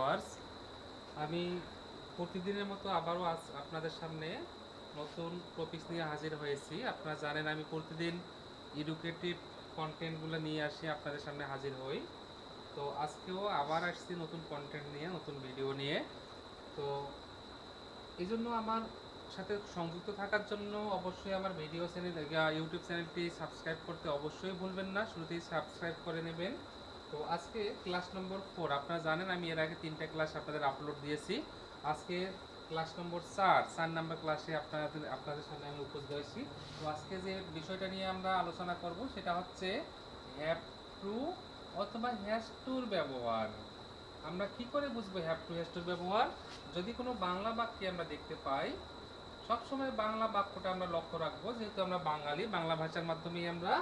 Viewers, আমি প্রতিদিনের মতো আবারও আজ আপনাদের সামনে নতুন টপিকস নিয়ে হাজির হয়েছি। আপনারা জানেন আমি প্রতিদিন এডুকেটিভ কন্টেন্টগুলো নিয়ে আসি, আপনাদের সামনে হাজির হই। তো আজকেও আবার আসছি নতুন কন্টেন্ট নিয়ে, নতুন ভিডিও নিয়ে। তো এই জন্য আমার সাথে সংযুক্ত থাকার জন্য অবশ্যই আমার ভিডিও চ্যানেল ইউটিউব চ্যানেলটি সাবস্ক্রাইব করতে অবশ্যই ভুলবেন না, শুরুতেই সাবস্ক্রাইব করে নেবেন। তো আজকে ক্লাস নম্বর 4, আপনারা জানেন আমি এর আগে 3টা ক্লাস আপনাদের আপলোড দিয়েছি। আজকে ক্লাস নম্বর 4 নাম্বার ক্লাসে আপনাদের সামনে আমি উপস্থিত হয়েছি। তো আজকে যে বিষয়টা নিয়ে আমরা আলোচনা করব সেটা হচ্ছে হ্যাভ টু অথবা হ্যাজ টুর ব্যবহার। আমরা কি করে বুঝবো হ্যাভ টু হ্যাজ টুর ব্যবহার? যদি কোনো বাংলা বাক্যে আমরা দেখতে পাই, সবসময় বাংলা বাক্যটা আমরা লক্ষ্য রাখবো, যেহেতু আমরা বাঙালি, বাংলা ভাষার মাধ্যমেই আমরা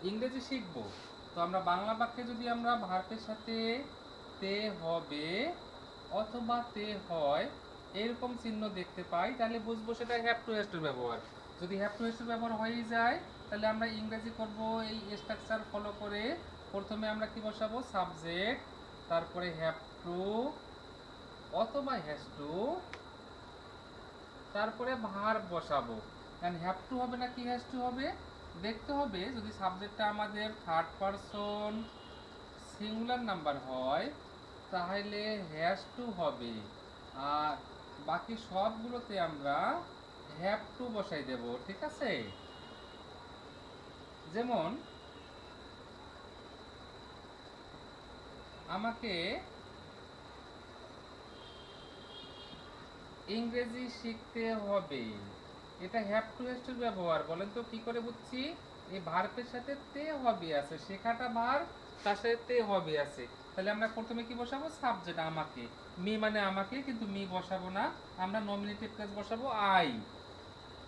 ইংরেজি শিখবো। তো আমরা বাংলা বাক্যে যদি আমরা ভার্বের সাথে তে হবে অথবা তে হয় এরকম চিহ্ন দেখতে পাই, তাহলে বুঝবো সেটা হ্যাভ টু হ্যাজ টুর ব্যবহার। যদি হ্যাভ টু হ্যাজ টুর ব্যবহার হয়ে যায়, তাহলে আমরা ইংরেজি করব এই স্ট্রাকচার ফলো করে। প্রথমে আমরা কি বসাবো? সাবজেক্ট, তারপরে হ্যাভ টু অথবা হ্যাজ টু, তারপরে ভার্ব বসাবো। এন্ড হ্যাভ টু হবে না কি হ্যাজ টু হবে দেখতে হবে। যদি সাবজেক্টটা আমাদের থার্ড পারসন সিঙ্গুলার নাম্বার হয় তাহলে হ্যাজ টু হবে, আর বাকি সবগুলোতে আমরা হ্যাভ টু বসাই দেব। ঠিক আছে? যেমন আমাকে ইংরেজি শিখতে হবে, এটা হ্যাভ টু হ্যাজ টুর ব্যবহার। বলেন তো কি করে বুঝছি? এই ভার্বের সাথে তে হবে আছে, শেখাটা ভার্ব, তার সাথে তে হবে আছে। তাহলে আমরা প্রথমে কি বসাবো? সাবজেক্ট আমাকে, মি মানে আমাকে, কিন্তু মি বসাবো না, আমরা নমিনেটিভ ক্লাস বসাবো আই।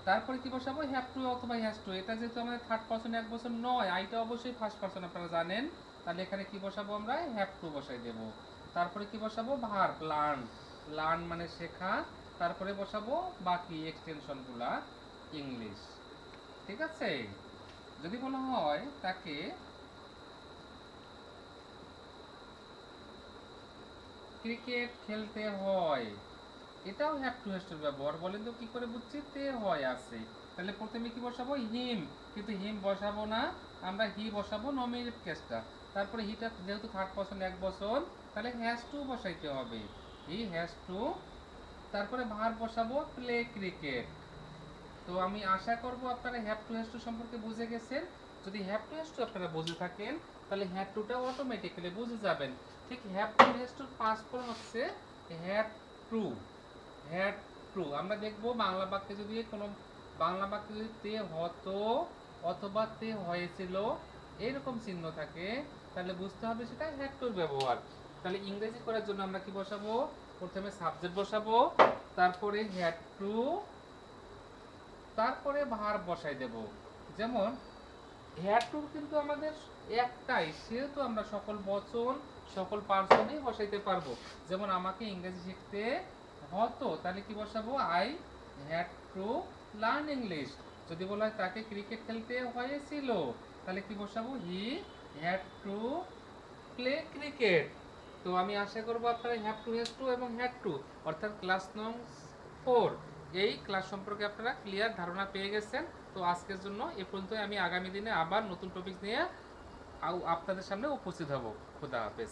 তারপরে কি বসাবো? হ্যাভ টু অথবা হ্যাজ টু। এটা যেহেতু আমাদের থার্ড পারসন এক বছর নয়, আইটা অবশ্যই ফার্স্ট পারসন, আপনারা জানেন। তাহলে এখানে কি বসাবো? আমরা হ্যাভ টু বসাই দেব। তারপরে কি বসাবো? ভার্ব, লার্ন, লার্ন মানে শেখা। তারপরে বসাবো বাকি এক্সটেনশনগুলা ইংলিশ। ঠিক আছে? যদি বলা হয় তাকে ক্রিকেট খেলতে হয়, এটাও হ্যাভ টু হ্যাজ টুর ব্যবহার। বলেন তো কি করে বুঝছি? তে হয় আছে। তাহলে প্রথমে কি বসাবো? হিম, কিন্তু হিম বসাবো না, আমরা হি বসাবো নমিনেটিভ কেসটা। তারপরে হিটা যেহেতু থার্ড পারসন এক বছর, তাহলে হ্যাজ টু বসাইতে হবে, হি হ্যাজ টু। তারপরে ভার্ব বসাবো প্লে ক্রিকেট। তো আমি আশা করব আপনারা হ্যাভ টু হ্যাজ টু সম্পর্কে বুঝে গেছেন। যদি হ্যাভ টু হ্যাজ টু আপনারা বুঝে থাকেন, তাহলে হ্যাভ টুটা অটোমেটিক্যালি বুঝে যাবেন। ঠিক have to has tour past form হচ্ছে হ্যাড টু। হ্যাড টু আমরা দেখব বাংলা বাক্যে যদি কোনো বাংলা বাক্যে যদি তে হতো অথবা তে হয়েছিল এরকম চিহ্ন থাকে, তাহলে বুঝতে হবে সেটা হ্যাড টুর ব্যবহার। তাহলে ইংরেজি করার জন্য আমরা কি বসাবো? প্রথমে সাবজেক্ট বসাবো, তারপরে হ্যাড টু, তারপরে ভার্ব বসাই দেব। যেমন হ্যাড টু কিন্তু আমাদের একটাই, সেহেতু আমরা সকল বচন সকল পার্সনই বসাইতে পারবো। যেমন আমাকে ইংরেজি শিখতে হতো, তাহলে কি বসাবো? I had to learn English. যদি বলা হয় তাকে ক্রিকেট খেলতে হয়েছিল, তাহলে কি বসাবো? He had to play cricket. তো আমি আশা করবো আপনারা হ্যাভ টু হ্যাজ টু এবং হ্যাড টু অর্থাৎ ক্লাস নং 4 এই ক্লাস সম্পর্কে আপনারা ক্লিয়ার ধারণা পেয়ে গেছেন। তো আজকের জন্য এ পর্যন্তই। আমি আগামী দিনে আবার নতুন টপিক নিয়ে আপনাদের সামনে উপস্থিত হব। খোদা হাফেজ।